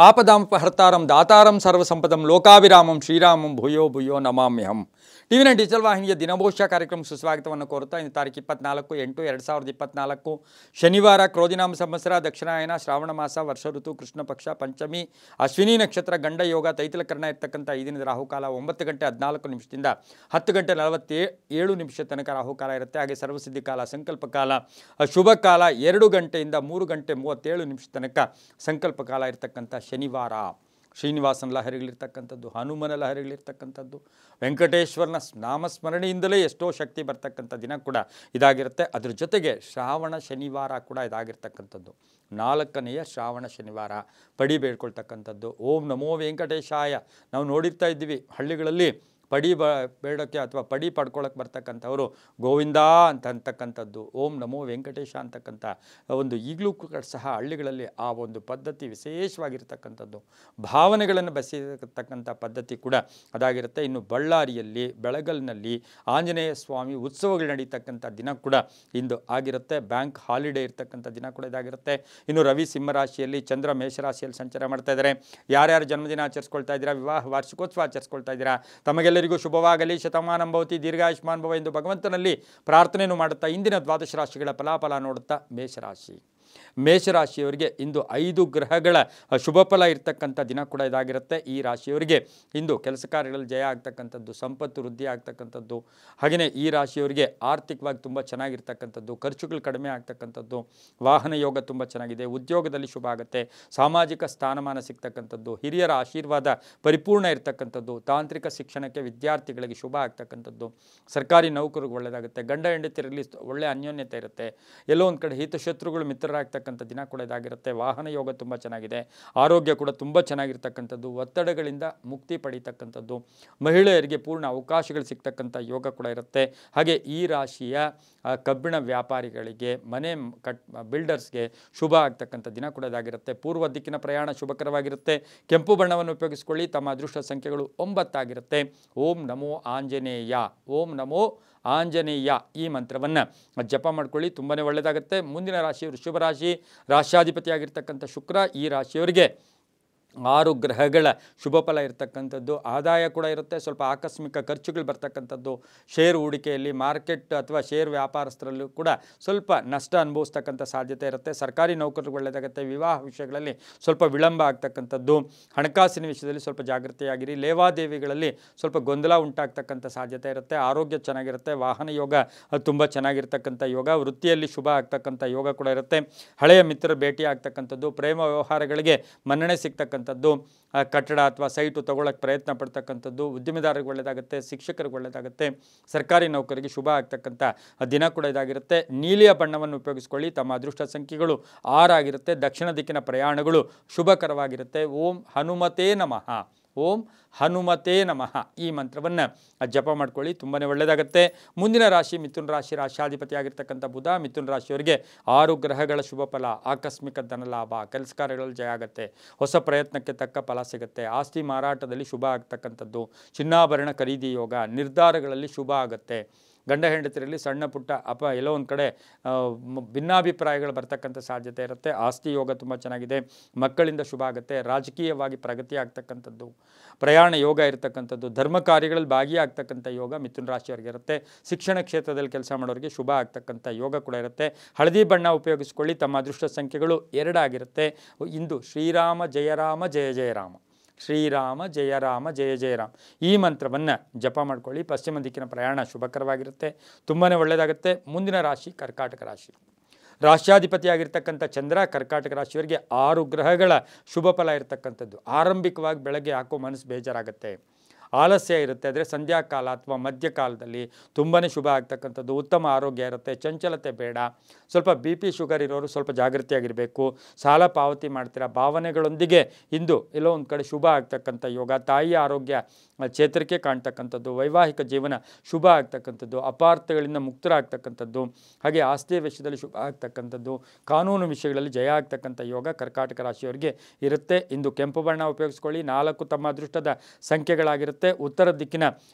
ಆಪದಾಮಪಹರ್ತಾರಂ ದಾತಾರಂ ಸರ್ವಸಂಪದಂ ಲೋಕಾಭಿರಾಮಂ ಶ್ರೀರಾಮಂ ಭೂಯೋ ಭೂಯೋ ನಮಾಮ್ಯಹಂ. ಟಿವಿನ digital ವಾಹಿನಿಯ ದಿನಭೋಷ್ಯ ಕಾರ್ಯಕ್ರಮ ಸುಸ್ವಾಗತವನ್ನು ಕೋರುತ್ತಾ ಇಂದು ತಾರೀಕು 24/8/2024 ಶನಿವಾರ ಕ್ರೋಧಿನಾಮ ಸಂವತ್ಸರ ದಕ್ಷಿಣಾಯನ ಶ್ರಾವಣ ಮಾಸ ವರ್ಷ ಋತು ಕೃಷ್ಣ ಪಕ್ಷ ಪಂಚಮಿ ಅಶ್ವಿನಿ ನಕ್ಷತ್ರ ಗಂಡ ಯೋಗ ತೈತಿಲಕರಣ ಇರ್ತಕ್ಕಂಥ ಈ ದಿನದ ರಾಹುಕಾಲ 9 ಗಂಟೆ 14 ನಿಮಿಷದಿಂದ 10 ಗಂಟೆ 47 ನಿಮಿಷ ತನಕ ರಾಹುಕಾಲ ಇರುತ್ತೆ. ಹಾಗೆ ಸರ್ವಸಿದ್ಧಿ ಕಾಲ ಸಂಕಲ್ಪ ಕಾಲ ಶುಭ ಕಾಲ 2 ಗಂಟೆಯಿಂದ 3 ಗಂಟೆ 37 ನಿಮಿಷ ತನಕ ಸಂಕಲ್ಪ ಕಾಲ ಇರತಕ್ಕಂಥ ಶನಿವಾರ. ಶ್ರೀನಿವಾಸನ ಲಹರಿಗಳಿರ್ತಕ್ಕಂಥದ್ದು, ಹನುಮನ ಲಹರಿಗಳಿರ್ತಕ್ಕಂಥದ್ದು, ವೆಂಕಟೇಶ್ವರನ ನಾಮಸ್ಮರಣೆಯಿಂದಲೇ ಎಷ್ಟೋ ಶಕ್ತಿ ಬರ್ತಕ್ಕಂಥ ದಿನ ಕೂಡ ಇದಾಗಿರುತ್ತೆ. ಅದ್ರ ಜೊತೆಗೆ ಶ್ರಾವಣ ಶನಿವಾರ ಕೂಡ ಇದಾಗಿರ್ತಕ್ಕಂಥದ್ದು. 4ನೆಯ ಶ್ರಾವಣ ಶನಿವಾರ ಪಡಿ ಬೇಡ್ಕೊಳ್ತಕ್ಕಂಥದ್ದು. ಓಂ ನಮೋ ವೆಂಕಟೇಶಾಯ. ನಾವು ನೋಡಿರ್ತಾ ಇದ್ದೀವಿ ಹಳ್ಳಿಗಳಲ್ಲಿ ಪಡಿ ಬೇಡೋಕ್ಕೆ ಅಥವಾ ಪಡಿ ಪಡ್ಕೊಳ್ಳೋಕ್ಕೆ ಬರ್ತಕ್ಕಂಥವರು ಗೋವಿಂದ ಅಂತಕ್ಕಂಥದ್ದು, ಓಂ ನಮೋ ವೆಂಕಟೇಶ ಅಂತಕ್ಕಂಥ ಒಂದು ಈಗಲೂ ಸಹ ಹಳ್ಳಿಗಳಲ್ಲಿ ಆ ಒಂದು ಪದ್ಧತಿ ವಿಶೇಷವಾಗಿರ್ತಕ್ಕಂಥದ್ದು, ಭಾವನೆಗಳನ್ನು ಬೆಸೆಯತಕ್ಕಂಥ ಪದ್ಧತಿ ಕೂಡ ಅದಾಗಿರುತ್ತೆ. ಇನ್ನು ಬಳ್ಳಾರಿಯಲ್ಲಿ ಬೆಳಗಲ್ನಲ್ಲಿ ಆಂಜನೇಯ ಸ್ವಾಮಿ ಉತ್ಸವಗಳು ನಡೀತಕ್ಕಂಥ ದಿನ ಕೂಡ ಇಂದು ಆಗಿರುತ್ತೆ. ಬ್ಯಾಂಕ್ ಹಾಲಿಡೇ ಇರ್ತಕ್ಕಂಥ ದಿನ ಕೂಡ ಇದಾಗಿರುತ್ತೆ. ಇನ್ನು ರವಿ ಸಿಂಹರಾಶಿಯಲ್ಲಿ, ಚಂದ್ರ ಮೇಷರಾಶಿಯಲ್ಲಿ ಸಂಚಾರ ಮಾಡ್ತಾ ಇದ್ದಾರೆ. ಯಾರ್ಯಾರು ಜನ್ಮದಿನ ಆಚರಿಸ್ಕೊಳ್ತಾ ಇದ್ದೀರಾ, ವಿವಾಹ ವಾರ್ಷಿಕೋತ್ಸವ ಆಚರಿಸ್ಕೊಳ್ತಾ ಇದ್ದೀರಾ, ತಮಗೆಲ್ಲರಿಗೂ ಶುಭವಾಗಲಿ, ಶತಮಾನಂ ಭವತಿ, ದೀರ್ಘಾಯುಷ್ಮಾನ್ ಭವ ಎಂದು ಭಗವಂತನಲ್ಲಿ ಪ್ರಾರ್ಥನೆಯನ್ನು ಮಾಡುತ್ತಾ ಇಂದಿನ ದ್ವಾದಶ ರಾಶಿಗಳ ಫಲಾಫಲ ನೋಡುತ್ತಾ ಮೇಷರಾಶಿಯವರಿಗೆ ಇಂದು 5 ಗ್ರಹಗಳ ಶುಭ ಫಲ ಇರ್ತಕ್ಕಂಥ ದಿನ ಕೂಡ ಇದಾಗಿರುತ್ತೆ. ಈ ರಾಶಿಯವರಿಗೆ ಇಂದು ಕೆಲಸ ಕಾರ್ಯಗಳಲ್ಲಿ ಜಯ ಆಗ್ತಕ್ಕಂಥದ್ದು, ಸಂಪತ್ತು ವೃದ್ಧಿ ಆಗ್ತಕ್ಕಂಥದ್ದು, ಹಾಗೆಯೇ ಈ ರಾಶಿಯವರಿಗೆ ಆರ್ಥಿಕವಾಗಿ ತುಂಬ ಚೆನ್ನಾಗಿರ್ತಕ್ಕಂಥದ್ದು, ಖರ್ಚುಗಳು ಕಡಿಮೆ ಆಗ್ತಕ್ಕಂಥದ್ದು, ವಾಹನ ಯೋಗ ತುಂಬ ಚೆನ್ನಾಗಿದೆ, ಉದ್ಯೋಗದಲ್ಲಿ ಶುಭ ಆಗುತ್ತೆ, ಸಾಮಾಜಿಕ ಸ್ಥಾನಮಾನ ಸಿಗ್ತಕ್ಕಂಥದ್ದು, ಹಿರಿಯರ ಆಶೀರ್ವಾದ ಪರಿಪೂರ್ಣ ಇರ್ತಕ್ಕಂಥದ್ದು, ತಾಂತ್ರಿಕ ಶಿಕ್ಷಣಕ್ಕೆ ವಿದ್ಯಾರ್ಥಿಗಳಿಗೆ ಶುಭ ಆಗ್ತಕ್ಕಂಥದ್ದು, ಸರ್ಕಾರಿ ನೌಕರಿಗೆ ಒಳ್ಳೆಯದಾಗುತ್ತೆ, ಗಂಡ ಹೆಂಡತಿಯರಲ್ಲಿ ಒಳ್ಳೆಯ ಅನ್ಯೋನ್ಯತೆ ಇರುತ್ತೆ, ಎಲ್ಲೋ ಒಂದು ಕಡೆ ಹಿತಶತ್ರುಗಳು ಮಿತ್ರರಾಗ್ತಕ್ಕಂಥ ದಿನ ಕೂಡ ಇದಾಗಿರುತ್ತೆ. ವಾಹನ ಯೋಗ ತುಂಬ ಚೆನ್ನಾಗಿದೆ, ಆರೋಗ್ಯ ಕೂಡ ತುಂಬ ಚೆನ್ನಾಗಿರ್ತಕ್ಕಂಥದ್ದು, ಒತ್ತಡಗಳಿಂದ ಮುಕ್ತಿ ಪಡೀತಕ್ಕಂಥದ್ದು, ಮಹಿಳೆಯರಿಗೆ ಪೂರ್ಣ ಅವಕಾಶಗಳು ಸಿಗ್ತಕ್ಕಂಥ ಯೋಗ ಕೂಡ ಇರುತ್ತೆ. ಹಾಗೆ ಈ ರಾಶಿಯ ಕಬ್ಬಿಣ ವ್ಯಾಪಾರಿಗಳಿಗೆ, ಮನೆ ಬಿಲ್ಡರ್ಸ್ಗೆ ಶುಭ ಆಗ್ತಕ್ಕಂಥ ದಿನ ಕೂಡ ಇದಾಗಿರುತ್ತೆ. ಪೂರ್ವ ದಿಕ್ಕಿನ ಪ್ರಯಾಣ ಶುಭಕರವಾಗಿರುತ್ತೆ. ಕೆಂಪು ಬಣ್ಣವನ್ನು ಉಪಯೋಗಿಸಿಕೊಳ್ಳಿ. ತಮ್ಮ ಅದೃಷ್ಟ ಸಂಖ್ಯೆಗಳು 9 ಆಗಿರುತ್ತೆ. ಓಂ ನಮೋ ಆಂಜನೇಯ, ಓಂ ನಮೋ ಆಂಜನೇಯ ಈ ಮಂತ್ರವನ್ನು ಜಪ ಮಾಡ್ಕೊಳ್ಳಿ, ತುಂಬಾ ಒಳ್ಳೆಯದಾಗುತ್ತೆ. ಮುಂದಿನ ರಾಶಿ ವೃಷಭ ರಾಶಿ, ರಾಶ್ಯಾಧಿಪತಿಯಾಗಿರ್ತಕ್ಕಂಥ ಶುಕ್ರ. ಈ ರಾಶಿಯವರಿಗೆ 6 ಗ್ರಹಗಳ ಶುಭ ಫಲ ಇರತಕ್ಕಂಥದ್ದು, ಆದಾಯ ಕೂಡ ಇರುತ್ತೆ, ಸ್ವಲ್ಪ ಆಕಸ್ಮಿಕ ಖರ್ಚುಗಳು ಬರ್ತಕ್ಕಂಥದ್ದು, ಶೇರ್ ಹೂಡಿಕೆಯಲ್ಲಿ ಮಾರ್ಕೆಟ್ ಅಥವಾ ಶೇರ್ ವ್ಯಾಪಾರಸ್ಥರಲ್ಲೂ ಕೂಡ ಸ್ವಲ್ಪ ನಷ್ಟ ಅನುಭವಿಸ್ತಕ್ಕಂಥ ಸಾಧ್ಯತೆ ಇರುತ್ತೆ. ಸರ್ಕಾರಿ ನೌಕರರಿಗೆ ಒಳ್ಳೆಯದಾಗುತ್ತೆ. ವಿವಾಹ ವಿಷಯಗಳಲ್ಲಿ ಸ್ವಲ್ಪ ವಿಳಂಬ ಆಗ್ತಕ್ಕಂಥದ್ದು, ಹಣಕಾಸಿನ ವಿಷಯದಲ್ಲಿ ಸ್ವಲ್ಪ ಜಾಗೃತಿಯಾಗಿರಿ. ಲೇವಾದೇವಿಗಳಲ್ಲಿ ಸ್ವಲ್ಪ ಗೊಂದಲ ಉಂಟಾಗ್ತಕ್ಕಂಥ ಸಾಧ್ಯತೆ ಇರುತ್ತೆ. ಆರೋಗ್ಯ ಚೆನ್ನಾಗಿರುತ್ತೆ. ವಾಹನ ಯೋಗ ತುಂಬ ಚೆನ್ನಾಗಿರ್ತಕ್ಕಂಥ ಯೋಗ, ವೃತ್ತಿಯಲ್ಲಿ ಶುಭ ಆಗ್ತಕ್ಕಂಥ ಯೋಗ ಕೂಡ ಇರುತ್ತೆ. ಹಳೆಯ ಮಿತ್ರರು ಭೇಟಿ ಆಗ್ತಕ್ಕಂಥದ್ದು, ಪ್ರೇಮ ವ್ಯವಹಾರಗಳಿಗೆ ಮನ್ನಣೆ ಸಿಗ್ತಕ್ಕಂಥದ್ದು, ಕಟ್ಟಡ ಅಥವಾ ಸೈಟು ತಗೊಳ್ಳೋಕ್ಕೆ ಪ್ರಯತ್ನ ಪಡ್ತಕ್ಕಂಥದ್ದು, ಉದ್ಯಮಿದಾರರಿಗೆ ಒಳ್ಳೆಯದಾಗುತ್ತೆ, ಶಿಕ್ಷಕರಿಗೆ ಒಳ್ಳೆಯದಾಗುತ್ತೆ, ಸರ್ಕಾರಿ ನೌಕರಿಗೆ ಶುಭ ಆಗ್ತಕ್ಕಂಥ ದಿನ ಕೂಡ ಇದಾಗಿರುತ್ತೆ. ನೀಲಿಯ ಬಣ್ಣವನ್ನು ಉಪಯೋಗಿಸ್ಕೊಳ್ಳಿ. ತಮ್ಮ ಅದೃಷ್ಟ ಸಂಖ್ಯೆಗಳು 6 ಆಗಿರುತ್ತೆ. ದಕ್ಷಿಣ ದಿಕ್ಕಿನ ಪ್ರಯಾಣಗಳು ಶುಭಕರವಾಗಿರುತ್ತೆ. ಓಂ ಹನುಮತೇ ನಮಃ, ಓಂ ಹನುಮತೇ ನಮಃ ಈ ಮಂತ್ರವನ್ನು ಜಪ ಮಾಡ್ಕೊಳ್ಳಿ, ತುಂಬಾ ಒಳ್ಳೆಯದಾಗುತ್ತೆ. ಮುಂದಿನ ರಾಶಿ ಮಿಥುನ ರಾಶಿ, ರಾಶ್ಯಾಧಿಪತಿಯಾಗಿರ್ತಕ್ಕಂಥ ಬುಧ. ಮಿಥುನ ರಾಶಿಯವರಿಗೆ 6 ಗ್ರಹಗಳ ಶುಭ ಫಲ, ಆಕಸ್ಮಿಕ ಧನಲಾಭ, ಕೆಲಸ ಕಾರ್ಯಗಳಲ್ಲಿ ಜಯ ಆಗುತ್ತೆ, ಹೊಸ ಪ್ರಯತ್ನಕ್ಕೆ ತಕ್ಕ ಫಲ ಸಿಗುತ್ತೆ, ಆಸ್ತಿ ಮಾರಾಟದಲ್ಲಿ ಶುಭ ಆಗ್ತಕ್ಕಂಥದ್ದು, ಚಿನ್ನಾಭರಣ ಖರೀದಿ ಯೋಗ, ನಿರ್ಧಾರಗಳಲ್ಲಿ ಶುಭ ಆಗುತ್ತೆ. ಗಂಡ ಹೆಂಡತಿರಲ್ಲಿ ಸಣ್ಣ ಪುಟ್ಟ ಎಲ್ಲೋ ಒಂದು ಕಡೆ ಭಿನ್ನಾಭಿಪ್ರಾಯಗಳು ಬರ್ತಕ್ಕಂಥ ಸಾಧ್ಯತೆ ಇರುತ್ತೆ. ಆಸ್ತಿ ಯೋಗ ತುಂಬ ಚೆನ್ನಾಗಿದೆ, ಮಕ್ಕಳಿಂದ ಶುಭ ಆಗುತ್ತೆ, ರಾಜಕೀಯವಾಗಿ ಪ್ರಗತಿ ಆಗ್ತಕ್ಕಂಥದ್ದು, ಪ್ರಯಾಣ ಯೋಗ ಇರತಕ್ಕಂಥದ್ದು, ಧರ್ಮ ಕಾರ್ಯಗಳಲ್ಲಿ ಭಾಗಿಯಾಗ್ತಕ್ಕಂಥ ಯೋಗ ಮಿಥುನ ರಾಶಿಯವರಿಗೆ ಇರುತ್ತೆ. ಶಿಕ್ಷಣ ಕ್ಷೇತ್ರದಲ್ಲಿ ಕೆಲಸ ಮಾಡೋರಿಗೆ ಶುಭ ಆಗ್ತಕ್ಕಂಥ ಯೋಗ ಕೂಡ ಇರುತ್ತೆ. ಹಳದಿ ಬಣ್ಣ ಉಪಯೋಗಿಸ್ಕೊಳ್ಳಿ. ತಮ್ಮ ಅದೃಷ್ಟ ಸಂಖ್ಯೆಗಳು 2 ಆಗಿರುತ್ತೆ. ಇಂದು ಶ್ರೀರಾಮ ಜಯ ರಾಮ ಜಯ ಜಯ ರಾಮ, ಶ್ರೀರಾಮ ಜಯ ರಾಮ ಜಯ ಜಯ ರಾಮ ಈ ಮಂತ್ರವನ್ನು ಜಪ ಮಾಡ್ಕೊಳ್ಳಿ. ಪಶ್ಚಿಮ ದಿಕ್ಕಿನ ಪ್ರಯಾಣ ಶುಭಕರವಾಗಿರುತ್ತೆ, ತುಂಬಾ ಒಳ್ಳೆಯದಾಗುತ್ತೆ. ಮುಂದಿನ ರಾಶಿ ಕರ್ಕಾಟಕ ರಾಶಿ, ರಾಶ್ಯಾಧಿಪತಿಯಾಗಿರ್ತಕ್ಕಂಥ ಚಂದ್ರ. ಕರ್ಕಾಟಕ ರಾಶಿಯವರಿಗೆ 6 ಗ್ರಹಗಳ ಶುಭ ಫಲ ಇರತಕ್ಕಂಥದ್ದು. ಆರಂಭಿಕವಾಗಿ ಬೆಳಗ್ಗೆ ಯಾಕೋ ಮನಸ್ಸು ಬೇಜಾರಾಗುತ್ತೆ, ಆಲಸ್ಯ ಇರುತ್ತೆ, ಆದರೆ ಸಂಧ್ಯಾಕಾಲ ಅಥವಾ ಮಧ್ಯಕಾಲದಲ್ಲಿ ತುಂಬಾ ಶುಭ ಆಗ್ತಕ್ಕಂಥದ್ದು, ಉತ್ತಮ ಆರೋಗ್ಯ ಇರುತ್ತೆ, ಚಂಚಲತೆ ಬೇಡ. ಸ್ವಲ್ಪ BP ಶುಗರ್ ಇರೋರು ಸ್ವಲ್ಪ ಜಾಗೃತಿಯಾಗಿರಬೇಕು. ಸಾಲ ಪಾವತಿ ಮಾಡ್ತೀರಾ, ಭಾವನೆಗಳೊಂದಿಗೆ ಇಂದು ಎಲ್ಲೋ ಒಂದು ಕಡೆ ಶುಭ ಆಗ್ತಕ್ಕಂಥ ಯೋಗ, ತಾಯಿಯ ಆರೋಗ್ಯ ಚೇತರಿಕೆ ಕಾಣ್ತಕ್ಕಂಥದ್ದು, ವೈವಾಹಿಕ ಜೀವನ ಶುಭ ಆಗ್ತಕ್ಕಂಥದ್ದು, ಅಪಾರ್ಥಗಳಿಂದ ಮುಕ್ತರಾಗ್ತಕ್ಕಂಥದ್ದು, ಹಾಗೆ ಆಸ್ತಿಯ ವಿಷಯದಲ್ಲಿ ಶುಭ ಆಗ್ತಕ್ಕಂಥದ್ದು, ಕಾನೂನು ವಿಷಯಗಳಲ್ಲಿ ಜಯ ಆಗ್ತಕ್ಕಂಥ ಯೋಗ ಕರ್ಕಾಟಕ ರಾಶಿಯವರಿಗೆ ಇರುತ್ತೆ. ಇಂದು ಕೆಂಪು ಬಣ್ಣ ಉಪಯೋಗಿಸ್ಕೊಳ್ಳಿ. 4 ತಮ್ಮ ಅದೃಷ್ಟದ ಸಂಖ್ಯೆಗಳಾಗಿರುತ್ತೆ. ಉತ್ತರ ದಿಕ್ಕಿನ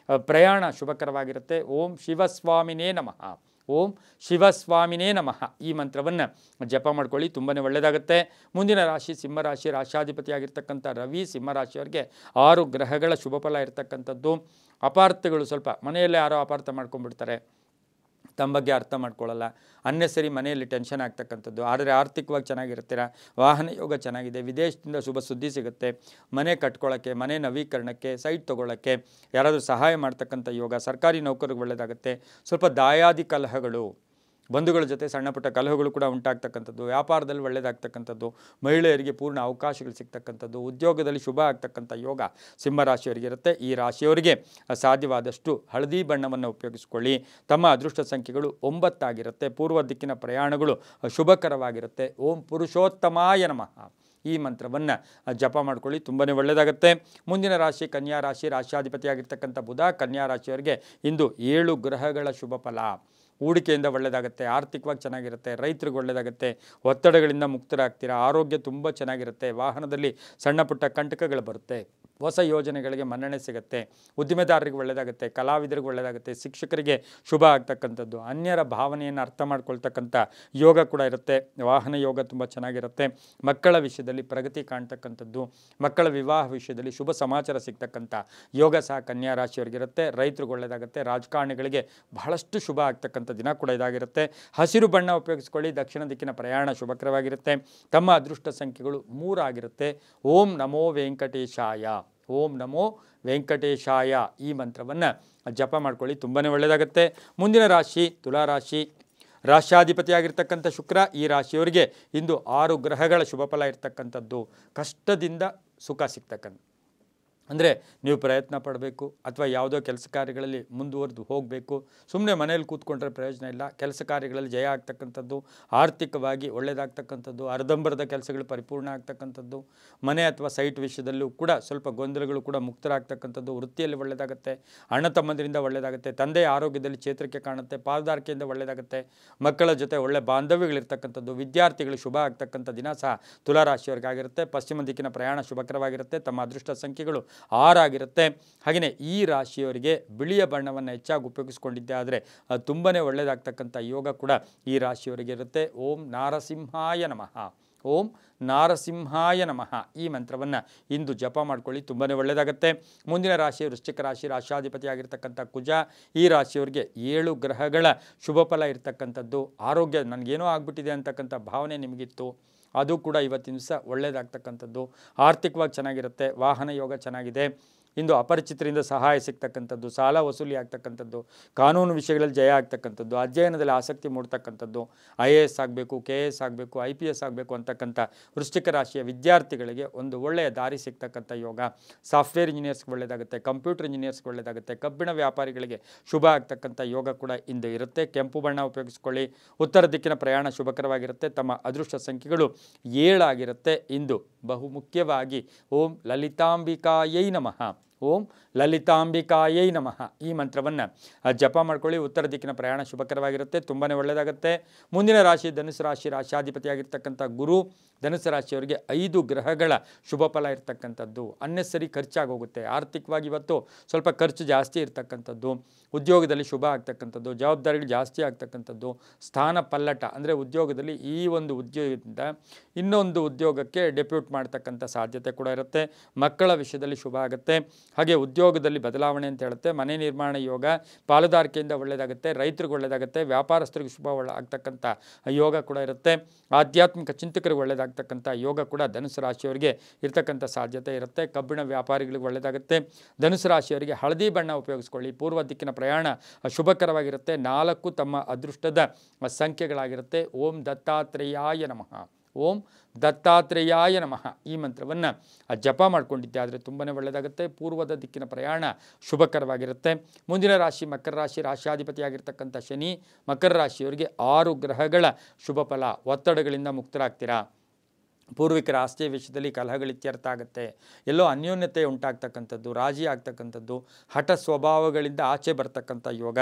ಪ್ರಯಾಣ ಶುಭಕರವಾಗಿರುತ್ತೆ. ಓಂ ಶಿವಸ್ವಾಮಿನೇ ನಮಃ, ಓಂ ಶಿವಸ್ವಾಮಿನೇ ನಮಃ ಈ ಮಂತ್ರವನ್ನು ಜಪ ಮಾಡ್ಕೊಳ್ಳಿ, ತುಂಬಾ ಒಳ್ಳೆಯದಾಗುತ್ತೆ. ಮುಂದಿನ ರಾಶಿ ಸಿಂಹರಾಶಿ, ರಾಶಾಧಿಪತಿಯಾಗಿರ್ತಕ್ಕಂಥ ರವಿ ಸಿಂಹರಾಶಿಯವರಿಗೆ 6 ಗ್ರಹಗಳ ಶುಭ ಫಲ ಇರತಕ್ಕಂಥದ್ದು. ಅಪಾರ್ಥಗಳು ಸ್ವಲ್ಪ ಮನೆಯಲ್ಲೇ ಯಾರೋ ಅಪಾರ್ಥ ಮಾಡ್ಕೊಂಡ್ಬಿಡ್ತಾರೆ, ತಮ್ಮ ಬಗ್ಗೆ ಅರ್ಥ ಮಾಡ್ಕೊಳ್ಳಲ್ಲ, ಅನ್ನೆಸರಿ ಮನೆಯಲ್ಲಿ ಟೆನ್ಷನ್ ಆಗ್ತಕ್ಕಂಥದ್ದು. ಆದರೆ ಆರ್ಥಿಕವಾಗಿ ಚೆನ್ನಾಗಿರ್ತೀರ, ವಾಹನ ಯೋಗ ಚೆನ್ನಾಗಿದೆ, ವಿದೇಶದಿಂದ ಶುಭ ಸುದ್ದಿ ಸಿಗುತ್ತೆ, ಮನೆ ಕಟ್ಕೊಳ್ಳೋಕ್ಕೆ, ಮನೆ ನವೀಕರಣಕ್ಕೆ, ಸೈಟ್ ತೊಗೊಳ್ಳೋಕ್ಕೆ ಯಾರಾದರೂ ಸಹಾಯ ಮಾಡ್ತಕ್ಕಂಥ ಯೋಗ, ಸರ್ಕಾರಿ ನೌಕರಿಗೆ ಒಳ್ಳೆಯದಾಗುತ್ತೆ. ಸ್ವಲ್ಪ ದಾಯಾದಿ ಕಲಹಗಳು, ಬಂಧುಗಳ ಜೊತೆ ಸಣ್ಣ ಪುಟ್ಟ ಕಲಹಗಳು ಕೂಡ ಉಂಟಾಗ್ತಕ್ಕಂಥದ್ದು, ವ್ಯಾಪಾರದಲ್ಲಿ ಒಳ್ಳೆಯದಾಗ್ತಕ್ಕಂಥದ್ದು, ಮಹಿಳೆಯರಿಗೆ ಪೂರ್ಣ ಅವಕಾಶಗಳು ಸಿಗ್ತಕ್ಕಂಥದ್ದು, ಉದ್ಯೋಗದಲ್ಲಿ ಶುಭ ಆಗ್ತಕ್ಕಂಥ ಯೋಗ ಸಿಂಹರಾಶಿಯವರಿಗಿರುತ್ತೆ. ಈ ರಾಶಿಯವರಿಗೆ ಸಾಧ್ಯವಾದಷ್ಟು ಹಳದಿ ಬಣ್ಣವನ್ನು ಉಪಯೋಗಿಸಿಕೊಳ್ಳಿ. ತಮ್ಮ ಅದೃಷ್ಟ ಸಂಖ್ಯೆಗಳು 9 ಆಗಿರುತ್ತೆ. ಪೂರ್ವ ದಿಕ್ಕಿನ ಪ್ರಯಾಣಗಳು ಶುಭಕರವಾಗಿರುತ್ತೆ. ಓಂ ಪುರುಷೋತ್ತಮಾಯ ನಮಃ ಈ ಮಂತ್ರವನ್ನು ಜಪ ಮಾಡ್ಕೊಳ್ಳಿ, ತುಂಬಾ ಒಳ್ಳೆಯದಾಗುತ್ತೆ. ಮುಂದಿನ ರಾಶಿ ಕನ್ಯಾ ರಾಶಿ, ರಾಶಿಯಾಧಿಪತಿಯಾಗಿರ್ತಕ್ಕಂಥ ಬುಧ ಕನ್ಯಾ ರಾಶಿಯವರಿಗೆ ಇಂದು 7 ಗ್ರಹಗಳ ಶುಭ ಫಲ. ಹೂಡಿಕೆಯಿಂದ ಒಳ್ಳೆಯದಾಗುತ್ತೆ, ಆರ್ಥಿಕವಾಗಿ ಚೆನ್ನಾಗಿರುತ್ತೆ, ರೈತರಿಗೆ ಒಳ್ಳೆಯದಾಗುತ್ತೆ, ಒತ್ತಡಗಳಿಂದ ಮುಕ್ತರಾಗ್ತೀರಾ, ಆರೋಗ್ಯ ತುಂಬ ಚೆನ್ನಾಗಿರುತ್ತೆ, ವಾಹನದಲ್ಲಿ ಸಣ್ಣ ಪುಟ್ಟ ಕಂಟಕಗಳು ಬರುತ್ತೆ, ಹೊಸ ಯೋಜನೆಗಳಿಗೆ ಮನ್ನಣೆ ಸಿಗುತ್ತೆ, ಉದ್ದಿಮೆದಾರರಿಗೆ ಒಳ್ಳೆಯದಾಗುತ್ತೆ, ಕಲಾವಿದರಿಗೆ ಒಳ್ಳೆಯದಾಗುತ್ತೆ, ಶಿಕ್ಷಕರಿಗೆ ಶುಭ ಆಗ್ತಕ್ಕಂಥದ್ದು, ಅನ್ಯರ ಭಾವನೆಯನ್ನು ಅರ್ಥ ಮಾಡ್ಕೊಳ್ತಕ್ಕಂಥ ಯೋಗ ಕೂಡ ಇರುತ್ತೆ, ವಾಹನ ಯೋಗ ತುಂಬ ಚೆನ್ನಾಗಿರುತ್ತೆ, ಮಕ್ಕಳ ವಿಷಯದಲ್ಲಿ ಪ್ರಗತಿ ಕಾಣ್ತಕ್ಕಂಥದ್ದು, ಮಕ್ಕಳ ವಿವಾಹ ವಿಷಯದಲ್ಲಿ ಶುಭ ಸಮಾಚಾರ ಸಿಗ್ತಕ್ಕಂಥ ಯೋಗ ಸಹ ಕನ್ಯಾ ರಾಶಿಯವರಿಗಿರುತ್ತೆ. ರೈತರಿಗೆ ಒಳ್ಳೆಯದಾಗುತ್ತೆ, ರಾಜಕಾರಣಿಗಳಿಗೆ ಬಹಳಷ್ಟು ಶುಭ ಆಗ್ತಕ್ಕಂಥ ದಿನ ಕೂಡ ಇದಾಗಿರುತ್ತೆ. ಹಸಿರು ಬಣ್ಣ ಉಪಯೋಗಿಸ್ಕೊಳ್ಳಿ, ದಕ್ಷಿಣ ದಿಕ್ಕಿನ ಪ್ರಯಾಣ ಶುಭಕರವಾಗಿರುತ್ತೆ. ತಮ್ಮ ಅದೃಷ್ಟ ಸಂಖ್ಯೆಗಳು 3 ಆಗಿರುತ್ತೆ. ಓಂ ನಮೋ ವೆಂಕಟೇಶಾಯ, ಓಂ ನಮೋ ವೆಂಕಟೇಶಾಯ ಈ ಮಂತ್ರವನ್ನು ಜಪ ಮಾಡ್ಕೊಳ್ಳಿ, ತುಂಬಾ ಒಳ್ಳೆಯದಾಗುತ್ತೆ. ಮುಂದಿನ ರಾಶಿ ತುಲಾರಾಶಿ, ರಾಶ್ಯಾಧಿಪತಿಯಾಗಿರ್ತಕ್ಕಂಥ ಶುಕ್ರ ಈ ರಾಶಿಯವರಿಗೆ ಇಂದು 6 ಗ್ರಹಗಳ ಶುಭ ಫಲ ಇರ್ತಕ್ಕಂಥದ್ದು. ಕಷ್ಟದಿಂದ ಸುಖ ಸಿಗ್ತಕ್ಕಂಥ, ಅಂದರೆ ನೀವು ಪ್ರಯತ್ನ ಪಡಬೇಕು ಅಥವಾ ಯಾವುದೋ ಕೆಲಸ ಕಾರ್ಯಗಳಲ್ಲಿ ಮುಂದುವರೆದು ಹೋಗಬೇಕು. ಸುಮ್ಮನೆ ಮನೇಲಿ ಕೂತ್ಕೊಂಡ್ರೆ ಪ್ರಯೋಜನ ಇಲ್ಲ. ಕೆಲಸ ಕಾರ್ಯಗಳಲ್ಲಿ ಜಯ ಆಗ್ತಕ್ಕಂಥದ್ದು, ಆರ್ಥಿಕವಾಗಿ ಒಳ್ಳೆಯದಾಗ್ತಕ್ಕಂಥದ್ದು, ಅರ್ಧಂಬರ್ಧ ಕೆಲಸಗಳು ಪರಿಪೂರ್ಣ ಆಗ್ತಕ್ಕಂಥದ್ದು, ಮನೆ ಅಥವಾ ಸೈಟ್ ವಿಷಯದಲ್ಲೂ ಕೂಡ ಸ್ವಲ್ಪ ಗೊಂದಲಗಳು ಕೂಡ ಮುಕ್ತರಾಗ್ತಕ್ಕಂಥದ್ದು, ವೃತ್ತಿಯಲ್ಲಿ ಒಳ್ಳೆಯದಾಗುತ್ತೆ, ಅಣ್ಣ ತಮ್ಮಂದಿರಿಂದ ಒಳ್ಳೆಯದಾಗುತ್ತೆ, ತಂದೆಯ ಆರೋಗ್ಯದಲ್ಲಿ ಚೇತರಿಕೆ ಕಾಣುತ್ತೆ, ಪಾಲುದಾರಿಕೆಯಿಂದ ಒಳ್ಳೆಯದಾಗುತ್ತೆ, ಮಕ್ಕಳ ಜೊತೆ ಒಳ್ಳೆ ಬಾಂಧವ್ಯಗಳಿರ್ತಕ್ಕಂಥದ್ದು, ವಿದ್ಯಾರ್ಥಿಗಳು ಶುಭ ಆಗ್ತಕ್ಕಂಥ ದಿನ ಸಹ ತುಲಾರಾಶಿಯವರಿಗಾಗಿರುತ್ತೆ. ಪಶ್ಚಿಮ ದಿಕ್ಕಿನ ಪ್ರಯಾಣ ಶುಭಕರವಾಗಿರುತ್ತೆ. ತಮ್ಮ ಅದೃಷ್ಟ ಸಂಖ್ಯೆಗಳು 6 ಆಗಿರುತ್ತೆ. ಹಾಗೆಯೇ ಈ ರಾಶಿಯವರಿಗೆ ಬಿಳಿಯ ಬಣ್ಣವನ್ನು ಹೆಚ್ಚಾಗಿ ಉಪಯೋಗಿಸ್ಕೊಂಡಿದ್ದೆ ಆದರೆ ತುಂಬಾ ಒಳ್ಳೆಯದಾಗ್ತಕ್ಕಂಥ ಯೋಗ ಕೂಡ ಈ ರಾಶಿಯವರಿಗೆ ಇರುತ್ತೆ. ಓಂ ನಾರಸಿಂಹಾಯ ನಮಃ, ಓಂ ನಾರಸಿಂಹಾಯ ನಮಃ ಈ ಮಂತ್ರವನ್ನು ಇಂದು ಜಪ ಮಾಡ್ಕೊಳ್ಳಿ, ತುಂಬಾ ಒಳ್ಳೆಯದಾಗುತ್ತೆ. ಮುಂದಿನ ರಾಶಿ ವೃಶ್ಚಿಕ ರಾಶಿ, ರಾಶಾಧಿಪತಿಯಾಗಿರ್ತಕ್ಕಂಥ ಕುಜ ಈ ರಾಶಿಯವರಿಗೆ 7 ಗ್ರಹಗಳ ಶುಭ ಫಲ ಇರ್ತಕ್ಕಂಥದ್ದು. ಆರೋಗ್ಯ ನನಗೇನೋ ಆಗ್ಬಿಟ್ಟಿದೆ ಅಂತಕ್ಕಂಥ ಭಾವನೆ ನಿಮಗಿತ್ತು, ಅದು ಕೂಡ ಇವತ್ತಿನ ದಿವಸ ಒಳ್ಳೆಯದಾಗ್ತಕ್ಕಂಥದ್ದು. ಆರ್ಥಿಕವಾಗಿ ಚೆನ್ನಾಗಿರುತ್ತೆ, ವಾಹನ ಯೋಗ ಚೆನ್ನಾಗಿದೆ. ಇಂದು ಅಪರಿಚಿತರಿಂದ ಸಹಾಯ ಸಿಗ್ತಕ್ಕಂಥದ್ದು, ಸಾಲ ವಸೂಲಿ ಆಗ್ತಕ್ಕಂಥದ್ದು, ಕಾನೂನು ವಿಷಯಗಳಲ್ಲಿ ಜಯ ಆಗ್ತಕ್ಕಂಥದ್ದು, ಅಧ್ಯಯನದಲ್ಲಿ ಆಸಕ್ತಿ ಮೂಡ್ತಕ್ಕಂಥದ್ದು, IAS ಆಗಬೇಕು, KS ಆಗಬೇಕು, IPS ಆಗಬೇಕು ಅಂತಕ್ಕಂಥ ವೃಶ್ಚಿಕ ರಾಶಿಯ ವಿದ್ಯಾರ್ಥಿಗಳಿಗೆ ಒಂದು ಒಳ್ಳೆಯ ದಾರಿ ಸಿಗ್ತಕ್ಕಂಥ ಯೋಗ. ಸಾಫ್ಟ್ವೇರ್ ಇಂಜಿನಿಯರ್ಸ್ಗೆ ಒಳ್ಳೆಯದಾಗುತ್ತೆ, ಕಂಪ್ಯೂಟರ್ ಇಂಜಿನಿಯರ್ಸ್ಗೆ ಒಳ್ಳೆಯದಾಗುತ್ತೆ, ಕಬ್ಬಿಣ ವ್ಯಾಪಾರಿಗಳಿಗೆ ಶುಭ ಆಗ್ತಕ್ಕಂಥ ಯೋಗ ಕೂಡ ಇಂದು ಇರುತ್ತೆ. ಕೆಂಪು ಬಣ್ಣ ಉಪಯೋಗಿಸ್ಕೊಳ್ಳಿ. ಉತ್ತರ ದಿಕ್ಕಿನ ಪ್ರಯಾಣ ಶುಭಕರವಾಗಿರುತ್ತೆ. ತಮ್ಮ ಅದೃಷ್ಟ ಸಂಖ್ಯೆಗಳು 7 ಆಗಿರುತ್ತೆ. ಇಂದು ಬಹುಮುಖ್ಯವಾಗಿ ಓಂ ಲಲಿತಾಂಬಿಕಾಯೈ ನಮಃ, ಓಂ ಲಲಿತಾಂಬಿಕಾಯೈ ನಮಃ ಈ ಮಂತ್ರವನ್ನು ಜಪ ಮಾಡ್ಕೊಳ್ಳಿ. ಉತ್ತರ ದಿಕ್ಕಿನ ಪ್ರಯಾಣ ಶುಭಕರವಾಗಿರುತ್ತೆ, ತುಂಬಾ ಒಳ್ಳೆಯದಾಗುತ್ತೆ. ಮುಂದಿನ ರಾಶಿ ಧನುಸು ರಾಶಿ, ರಾಶಿಯಾಧಿಪತಿಯಾಗಿರ್ತಕ್ಕಂಥ ಗುರು ಧನುಸು ರಾಶಿಯವರಿಗೆ 5 ಗ್ರಹಗಳ ಶುಭ ಫಲ ಇರ್ತಕ್ಕಂಥದ್ದು. ಅನ್ನೆಸರಿ ಖರ್ಚಾಗೋಗುತ್ತೆ, ಆರ್ಥಿಕವಾಗಿ ಇವತ್ತು ಸ್ವಲ್ಪ ಖರ್ಚು ಜಾಸ್ತಿ ಇರ್ತಕ್ಕಂಥದ್ದು, ಉದ್ಯೋಗದಲ್ಲಿ ಶುಭ ಆಗ್ತಕ್ಕಂಥದ್ದು, ಜವಾಬ್ದಾರಿಗಳು ಜಾಸ್ತಿ ಆಗ್ತಕ್ಕಂಥದ್ದು, ಸ್ಥಾನ ಪಲ್ಲಟ ಅಂದರೆ ಉದ್ಯೋಗದಲ್ಲಿ ಈ ಒಂದು ಉದ್ಯೋಗದಿಂದ ಇನ್ನೊಂದು ಉದ್ಯೋಗಕ್ಕೆ ಡೆಪ್ಯೂಟ್ ಮಾಡ್ತಕ್ಕಂಥ ಸಾಧ್ಯತೆ ಕೂಡ ಇರುತ್ತೆ. ಮಕ್ಕಳ ವಿಷಯದಲ್ಲಿ ಶುಭ ಆಗುತ್ತೆ. ಹಾಗೆ ಉದ್ಯೋಗದಲ್ಲಿ ಬದಲಾವಣೆ ಅಂತ ಹೇಳುತ್ತೆ. ಮನೆ ನಿರ್ಮಾಣ ಯೋಗ, ಪಾಲುದಾರಿಕೆಯಿಂದ ಒಳ್ಳೆಯದಾಗುತ್ತೆ, ರೈತರಿಗೆ ಒಳ್ಳೆಯದಾಗುತ್ತೆ, ವ್ಯಾಪಾರಸ್ಥರಿಗೆ ಶುಭ ಆಗ್ತಕ್ಕಂಥ ಯೋಗ ಕೂಡ ಇರುತ್ತೆ. ಆಧ್ಯಾತ್ಮಿಕ ಚಿಂತಕರಿಗೆ ಒಳ್ಳೆಯದಾಗ್ತಕ್ಕಂಥ ಯೋಗ ಕೂಡ ಧನುಸು ರಾಶಿಯವರಿಗೆ ಇರ್ತಕ್ಕಂಥ ಸಾಧ್ಯತೆ ಇರುತ್ತೆ. ಕಬ್ಬಿಣ ವ್ಯಾಪಾರಿಗಳಿಗೆ ಒಳ್ಳೆಯದಾಗುತ್ತೆ. ಧನುಸು ರಾಶಿಯವರಿಗೆ ಹಳದಿ ಬಣ್ಣ ಉಪಯೋಗಿಸ್ಕೊಳ್ಳಿ. ಪೂರ್ವ ದಿಕ್ಕಿನ ಪ್ರಯಾಣ ಶುಭಕರವಾಗಿರುತ್ತೆ. 4 ತಮ್ಮ ಅದೃಷ್ಟದ ಸಂಖ್ಯೆಗಳಾಗಿರುತ್ತೆ. ಓಂ ದತ್ತಾತ್ರೇಯಾಯ ನಮಃ, ಓಂ ದತ್ತಾತ್ರೇಯಾಯ ನಮಃ ಈ ಮಂತ್ರವನ್ನು ಜಪ ಮಾಡಿಕೊಂಡಿದ್ದೆ ಆದರೆ ತುಂಬಾ ಒಳ್ಳೆಯದಾಗುತ್ತೆ. ಪೂರ್ವದ ದಿಕ್ಕಿನ ಪ್ರಯಾಣ ಶುಭಕರವಾಗಿರುತ್ತೆ. ಮುಂದಿನ ರಾಶಿ ಮಕರ ರಾಶಿ, ರಾಶಿಯಾಧಿಪತಿಯಾಗಿರ್ತಕ್ಕಂಥ ಶನಿ ಮಕರ ರಾಶಿಯವರಿಗೆ 6 ಗ್ರಹಗಳ ಶುಭ ಫಲ. ಒತ್ತಡಗಳಿಂದ ಮುಕ್ತರಾಗ್ತೀರಾ. ಪೂರ್ವಿಕರ ಆಸ್ತಿಯ ವಿಷಯದಲ್ಲಿ ಕಲಹಗಳು ಇತ್ಯರ್ಥ ಆಗುತ್ತೆ. ಎಲ್ಲೋ ಅನ್ಯೋನ್ಯತೆ ಉಂಟಾಗ್ತಕ್ಕಂಥದ್ದು, ರಾಜಿ ಆಗ್ತಕ್ಕಂಥದ್ದು, ಹಠ ಸ್ವಭಾವಗಳಿಂದ ಆಚೆ ಬರ್ತಕ್ಕಂಥ ಯೋಗ,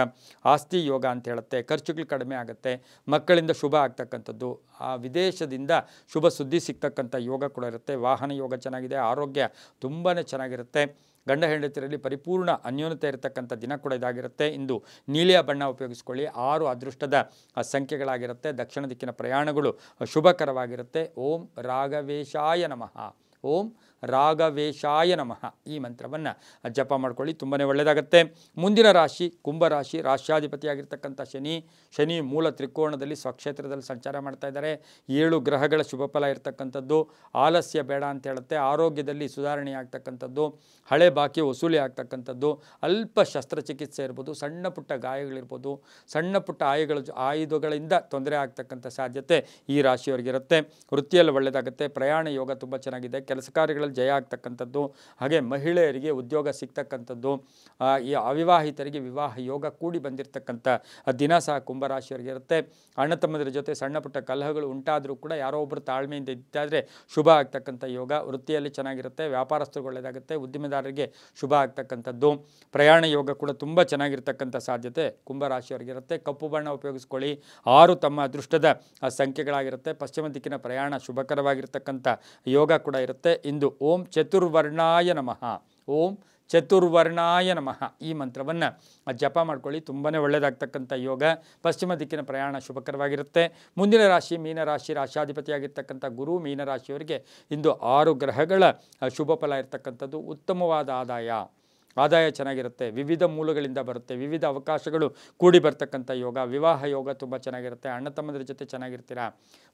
ಆಸ್ತಿ ಯೋಗ ಅಂತ ಹೇಳುತ್ತೆ. ಖರ್ಚುಗಳು ಕಡಿಮೆ ಆಗುತ್ತೆ. ಮಕ್ಕಳಿಂದ ಶುಭ ಆಗ್ತಕ್ಕಂಥದ್ದು, ಆ ವಿದೇಶದಿಂದ ಶುಭ ಸುದ್ದಿ ಸಿಗ್ತಕ್ಕಂಥ ಯೋಗ ಕೂಡ ಇರುತ್ತೆ. ವಾಹನ ಯೋಗ ಚೆನ್ನಾಗಿದೆ. ಆರೋಗ್ಯ ತುಂಬಾ ಚೆನ್ನಾಗಿರುತ್ತೆ. ಗಂಡ ಹೆಂಡತಿಯರಲ್ಲಿ ಪರಿಪೂರ್ಣ ಅನ್ಯೋನ್ಯತೆ ಇರತಕ್ಕಂಥ ದಿನ ಕೂಡ ಇದಾಗಿರುತ್ತೆ. ಇಂದು ನೀಲಿಯ ಬಣ್ಣ ಉಪಯೋಗಿಸ್ಕೊಳ್ಳಿ. 6 ಅದೃಷ್ಟದ ಸಂಖ್ಯೆಗಳಾಗಿರುತ್ತೆ. ದಕ್ಷಿಣ ದಿಕ್ಕಿನ ಪ್ರಯಾಣಗಳು ಶುಭಕರವಾಗಿರುತ್ತೆ. ಓಂ ರಾಘವೇಶಾಯ ನಮಃ. ಓಂ ರಾಘವೇಶಾಯ ನಮಃ ಈ ಮಂತ್ರವನ್ನು ಜಪ ಮಾಡ್ಕೊಳ್ಳಿ, ತುಂಬಾ ಒಳ್ಳೆಯದಾಗುತ್ತೆ. ಮುಂದಿನ ರಾಶಿ ಕುಂಭರಾಶಿ. ರಾಶ್ಯಾಧಿಪತಿಯಾಗಿರ್ತಕ್ಕಂಥ ಶನಿ ಮೂಲ ತ್ರಿಕೋಣದಲ್ಲಿ ಸ್ವಕ್ಷೇತ್ರದಲ್ಲಿ ಸಂಚಾರ ಮಾಡ್ತಾ ಇದ್ದಾರೆ. 7 ಗ್ರಹಗಳ ಶುಭ ಫಲ ಇರತಕ್ಕಂಥದ್ದು. ಆಲಸ್ಯ ಬೇಡ ಅಂತ ಹೇಳುತ್ತೆ. ಆರೋಗ್ಯದಲ್ಲಿ ಸುಧಾರಣೆ ಆಗ್ತಕ್ಕಂಥದ್ದು, ಹಳೆ ಬಾಕಿ ವಸೂಲಿ ಆಗ್ತಕ್ಕಂಥದ್ದು, ಅಲ್ಪ ಶಸ್ತ್ರಚಿಕಿತ್ಸೆ ಇರ್ಬೋದು, ಸಣ್ಣ ಪುಟ್ಟ ಗಾಯಗಳಿರ್ಬೋದು, ಸಣ್ಣ ಪುಟ್ಟ ಆಯುಧಗಳಿಂದ ತೊಂದರೆ ಆಗ್ತಕ್ಕಂಥ ಸಾಧ್ಯತೆ ಈ ರಾಶಿಯವರಿಗಿರುತ್ತೆ. ವೃತ್ತಿಯಲ್ಲಿ ಒಳ್ಳೆಯದಾಗುತ್ತೆ. ಪ್ರಯಾಣ ಯೋಗ ತುಂಬ ಚೆನ್ನಾಗಿದೆ. ಕೆಲಸ ಕಾರ್ಯಗಳಲ್ಲಿ ಜಯ ಆಗ್ತಕ್ಕಂಥದ್ದು, ಹಾಗೆ ಮಹಿಳೆಯರಿಗೆ ಉದ್ಯೋಗ ಸಿಗ್ತಕ್ಕಂಥದ್ದು, ಈ ಅವಿವಾಹಿತರಿಗೆ ವಿವಾಹ ಯೋಗ ಕೂಡಿ ಬಂದಿರತಕ್ಕಂಥ ದಿನ ಸಹ ಕುಂಭರಾಶಿಯವರಿಗೆ ಇರುತ್ತೆ. ಅಣ್ಣ ತಮ್ಮದರ ಜೊತೆ ಸಣ್ಣ ಪುಟ್ಟ ಕಲಹಗಳು ಉಂಟಾದರೂ ಕೂಡ ಯಾರೋ ಒಬ್ಬರು ತಾಳ್ಮೆಯಿಂದ ಇದ್ದಾದರೆ ಶುಭ ಆಗ್ತಕ್ಕಂಥ ಯೋಗ. ವೃತ್ತಿಯಲ್ಲಿ ಚೆನ್ನಾಗಿರುತ್ತೆ. ವ್ಯಾಪಾರಸ್ಥರಿಗೆ ಒಳ್ಳೆಯದಾಗುತ್ತೆ. ಉದ್ದಿಮೆದಾರರಿಗೆ ಶುಭ ಆಗ್ತಕ್ಕಂಥದ್ದು. ಪ್ರಯಾಣ ಯೋಗ ಕೂಡ ತುಂಬ ಚೆನ್ನಾಗಿರ್ತಕ್ಕಂಥ ಸಾಧ್ಯತೆ ಕುಂಭರಾಶಿಯವರಿಗೆ ಇರುತ್ತೆ. ಕಪ್ಪು ಬಣ್ಣ ಉಪಯೋಗಿಸ್ಕೊಳ್ಳಿ. 6 ತಮ್ಮ ಅದೃಷ್ಟದ ಸಂಖ್ಯೆಗಳಾಗಿರುತ್ತೆ. ಪಶ್ಚಿಮ ದಿಕ್ಕಿನ ಪ್ರಯಾಣ ಶುಭಕರವಾಗಿರ್ತಕ್ಕಂಥ ಯೋಗ ಕೂಡ ಇರುತ್ತೆ. ಇಂದು ಓಂ ಚತುರ್ವರ್ಣಾಯ ನಮಃ. ಓಂ ಚತುರ್ವರ್ಣಾಯ ನಮಃ ಈ ಮಂತ್ರವನ್ನು ಜಪ ಮಾಡ್ಕೊಳ್ಳಿ, ತುಂಬಾ ಒಳ್ಳೆಯದಾಗ್ತಕ್ಕಂಥ ಯೋಗ. ಪಶ್ಚಿಮ ದಿಕ್ಕಿನ ಪ್ರಯಾಣ ಶುಭಕರವಾಗಿರುತ್ತೆ. ಮುಂದಿನ ರಾಶಿ ಮೀನರಾಶಿ. ರಾಶಾಧಿಪತಿಯಾಗಿರ್ತಕ್ಕಂಥ ಗುರು ಮೀನರಾಶಿಯವರಿಗೆ ಇಂದು 6 ಗ್ರಹಗಳ ಶುಭ ಫಲ ಇರತಕ್ಕಂಥದ್ದು. ಉತ್ತಮವಾದ ಆದಾಯ ಚೆನ್ನಾಗಿರುತ್ತೆ. ವಿವಿಧ ಮೂಲಗಳಿಂದ ಬರುತ್ತೆ. ವಿವಿಧ ಅವಕಾಶಗಳು ಕೂಡಿ ಬರ್ತಕ್ಕಂಥ ಯೋಗ. ವಿವಾಹ ಯೋಗ ತುಂಬ ಚೆನ್ನಾಗಿರುತ್ತೆ. ಅಣ್ಣ ತಮ್ಮಂದಿರ ಜೊತೆ ಚೆನ್ನಾಗಿರ್ತೀರಾ.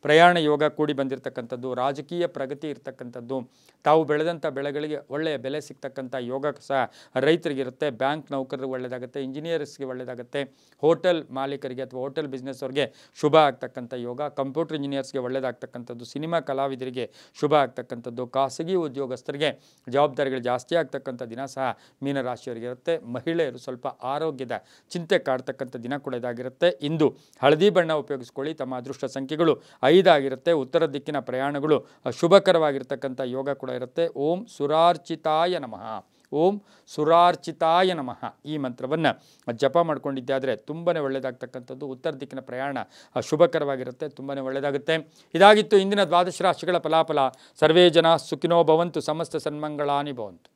ಪ್ರಯಾಣ ಯೋಗ ಕೂಡಿ ಬಂದಿರತಕ್ಕಂಥದ್ದು. ರಾಜಕೀಯ ಪ್ರಗತಿ ಇರ್ತಕ್ಕಂಥದ್ದು. ತಾವು ಬೆಳೆದಂಥ ಬೆಳೆಗಳಿಗೆ ಒಳ್ಳೆಯ ಬೆಲೆ ಸಿಗ್ತಕ್ಕಂಥ ಯೋಗ ಸಹ ರೈತರಿಗಿರುತ್ತೆ. ಬ್ಯಾಂಕ್ ನೌಕರರಿಗೆ ಒಳ್ಳೆಯದಾಗುತ್ತೆ. ಇಂಜಿನಿಯರ್ಸ್ಗೆ ಒಳ್ಳೆಯದಾಗುತ್ತೆ. ಹೋಟೆಲ್ ಮಾಲೀಕರಿಗೆ ಅಥವಾ ಹೋಟೆಲ್ ಬಿಸ್ನೆಸ್ ಅವ್ರಿಗೆ ಶುಭ ಆಗ್ತಕ್ಕಂಥ ಯೋಗ. ಕಂಪ್ಯೂಟರ್ ಇಂಜಿನಿಯರ್ಸ್ಗೆ ಒಳ್ಳೆಯದಾಗ್ತಕ್ಕಂಥದ್ದು. ಸಿನಿಮಾ ಕಲಾವಿದರಿಗೆ ಶುಭ ಆಗ್ತಕ್ಕಂಥದ್ದು. ಖಾಸಗಿ ಉದ್ಯೋಗಸ್ಥರಿಗೆ ಜವಾಬ್ದಾರಿಗಳು ಜಾಸ್ತಿ ಆಗ್ತಕ್ಕಂಥ ದಿನ ಸಹ ಮೀನರಾಶಿಯವರಿಗಿರುತ್ತೆ. ಮಹಿಳೆಯರು ಸ್ವಲ್ಪ ಆರೋಗ್ಯದ ಚಿಂತೆ ಕಾಡ್ತಕ್ಕಂಥ ದಿನ ಕೂಡ ಇದಾಗಿರುತ್ತೆ. ಇಂದು ಹಳದಿ ಬಣ್ಣ ಉಪಯೋಗಿಸ್ಕೊಳ್ಳಿ. ತಮ್ಮ ಅದೃಷ್ಟ ಸಂಖ್ಯೆಗಳು 5 ಆಗಿರುತ್ತೆ. ಉತ್ತರ ದಿಕ್ಕಿನ ಪ್ರಯಾಣಗಳು ಶುಭಕರವಾಗಿರ್ತಕ್ಕಂಥ ಯೋಗ ಕೂಡ ಇರುತ್ತೆ. ಓಂ ಸುರಾರ್ಚಿತಾಯ ನಮಃ. ಓಂ ಸುರಾರ್ಚಿತಾಯ ನಮಃ ಈ ಮಂತ್ರವನ್ನು ಜಪ ಮಾಡ್ಕೊಂಡಿದ್ದಾದರೆ ತುಂಬಾ ಒಳ್ಳೆಯದಾಗ್ತಕ್ಕಂಥದ್ದು. ಉತ್ತರ ದಿಕ್ಕಿನ ಪ್ರಯಾಣ ಶುಭಕರವಾಗಿರುತ್ತೆ. ತುಂಬಾ ಒಳ್ಳೆಯದಾಗುತ್ತೆ. ಇದಾಗಿತ್ತು ಇಂದಿನ ದ್ವಾದಶ ರಾಶಿಗಳ ಫಲಾಫಲ. ಸರ್ವೇ ಜನ ಸುಖಿನೋ ಭವಂತು. ಸಮಸ್ತ ಸನ್ಮಂಗಳಾನಿ ಭವಂತು.